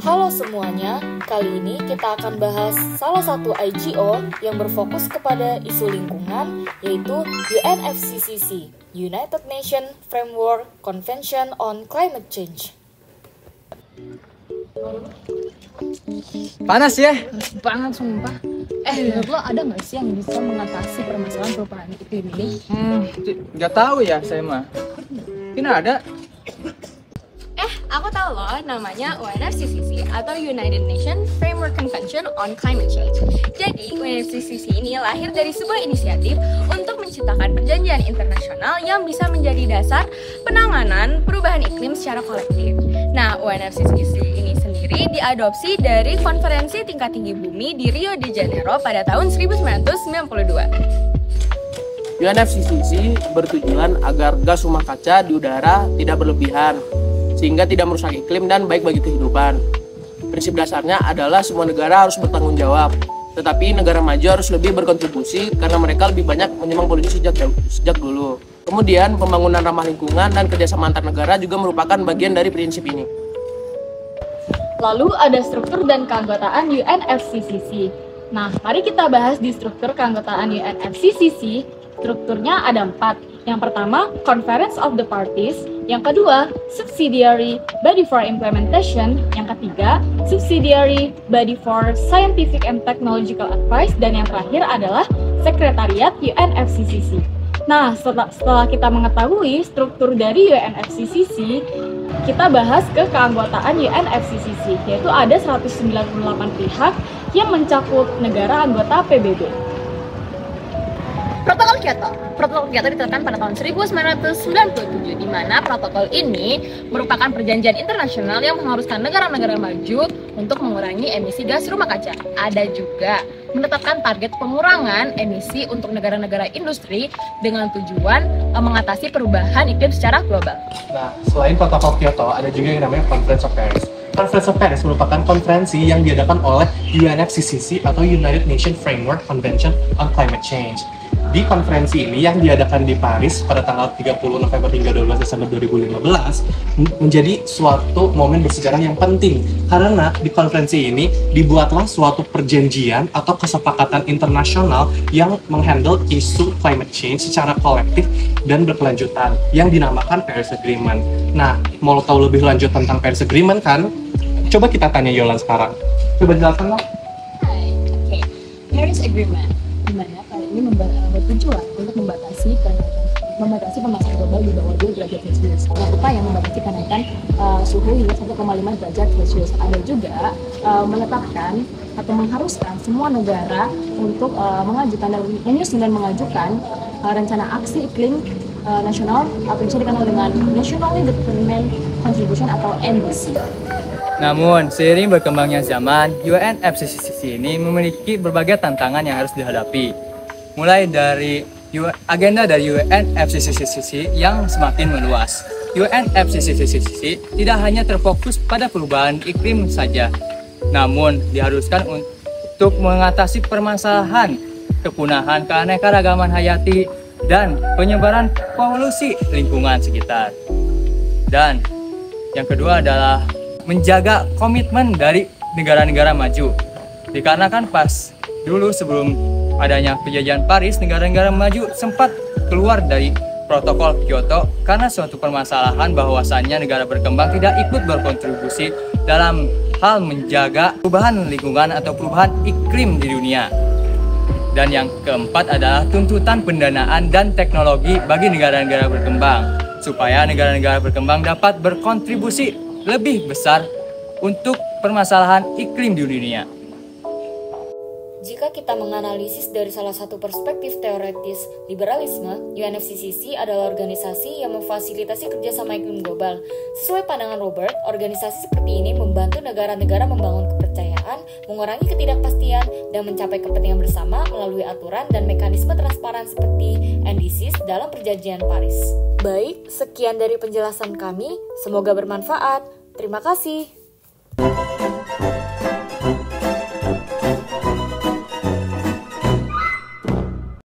Halo semuanya, kali ini kita akan bahas salah satu IGO yang berfokus kepada isu lingkungan, yaitu UNFCCC, United Nations Framework Convention on Climate Change. Panas ya? Panas banget sumpah. Menurut lo ada nggak sih yang bisa mengatasi permasalahan perubahan iklim ini? Nggak tahu ya saya mah. Mungkin ada. Aku tahu loh, namanya UNFCCC atau United Nations Framework Convention on Climate Change. Jadi, UNFCCC ini lahir dari sebuah inisiatif untuk menciptakan perjanjian internasional yang bisa menjadi dasar penanganan perubahan iklim secara kolektif. Nah, UNFCCC ini sendiri diadopsi dari konferensi tingkat tinggi bumi di Rio de Janeiro pada tahun 1992. UNFCCC bertujuan agar gas rumah kaca di udara tidak berlebihan, sehingga tidak merusak iklim dan baik bagi kehidupan. Prinsip dasarnya adalah semua negara harus bertanggung jawab, tetapi negara maju harus lebih berkontribusi karena mereka lebih banyak menyumbang polusi sejak dulu. Kemudian pembangunan ramah lingkungan dan kerjasama antar negara juga merupakan bagian dari prinsip ini. Lalu ada struktur dan keanggotaan UNFCCC. Nah, mari kita bahas di struktur keanggotaan UNFCCC. Strukturnya ada 4. Yang pertama, Conference of the Parties. Yang kedua, Subsidiary Body for Implementation. Yang ketiga, Subsidiary Body for Scientific and Technological Advice. Dan yang terakhir adalah Sekretariat UNFCCC. Nah, setelah kita mengetahui struktur dari UNFCCC, kita bahas ke keanggotaan UNFCCC, yaitu ada 198 pihak yang mencakup negara anggota PBB. Protokol Kyoto diterbitkan pada tahun 1997, di mana protokol ini merupakan perjanjian internasional yang mengharuskan negara-negara maju untuk mengurangi emisi gas rumah kaca. Ada juga menetapkan target pengurangan emisi untuk negara-negara industri dengan tujuan mengatasi perubahan iklim secara global. Nah, selain protokol Kyoto, ada juga yang namanya Conference of Paris. Conference of Paris merupakan konferensi yang diadakan oleh UNFCCC atau United Nations Framework Convention on Climate Change. Di konferensi ini yang diadakan di Paris pada tanggal 30 November hingga 12 Desember 2015 menjadi suatu momen bersejarah yang penting karena di konferensi ini dibuatlah suatu perjanjian atau kesepakatan internasional yang menghandle isu climate change secara kolektif dan berkelanjutan yang dinamakan Paris Agreement. Nah, mau tahu lebih lanjut tentang Paris Agreement kan? Coba kita tanya Yolan sekarang. Coba jelaskan dong. Oke, Paris Agreement dimana ini bertujuan untuk membatasi pemanasan global di bawah 2 derajat Celcius. Upaya membatasi kenaikan suhu hingga 1,5 derajat Celcius. Ada juga menetapkan atau mengharuskan semua negara untuk mengajukan dan menyusun dan mengajukan rencana aksi iklim nasional atau bisa dikenal dengan Nationally Determined Contribution atau NDC. Namun, seiring berkembangnya zaman, UNFCCC ini memiliki berbagai tantangan yang harus dihadapi. Mulai dari agenda dari UNFCCC yang semakin meluas. UNFCCC tidak hanya terfokus pada perubahan iklim saja, namun diharuskan untuk mengatasi permasalahan kepunahan keanekaragaman hayati dan penyebaran polusi lingkungan sekitar. Dan yang kedua adalah menjaga komitmen dari negara-negara maju. Dikarenakan pas dulu sebelum adanya perjanjian Paris, negara-negara maju sempat keluar dari protokol Kyoto karena suatu permasalahan bahwasannya negara berkembang tidak ikut berkontribusi dalam hal menjaga perubahan lingkungan atau perubahan iklim di dunia. Dan yang keempat adalah tuntutan pendanaan dan teknologi bagi negara-negara berkembang supaya negara-negara berkembang dapat berkontribusi lebih besar untuk permasalahan iklim di dunia. Jika kita menganalisis dari salah satu perspektif teoritis liberalisme, UNFCCC adalah organisasi yang memfasilitasi kerjasama iklim global. Sesuai pandangan Robert, organisasi seperti ini membantu negara-negara membangun kepercayaan, mengurangi ketidakpastian, dan mencapai kepentingan bersama melalui aturan dan mekanisme transparan seperti NDCs dalam perjanjian Paris. Baik, sekian dari penjelasan kami. Semoga bermanfaat. Terima kasih.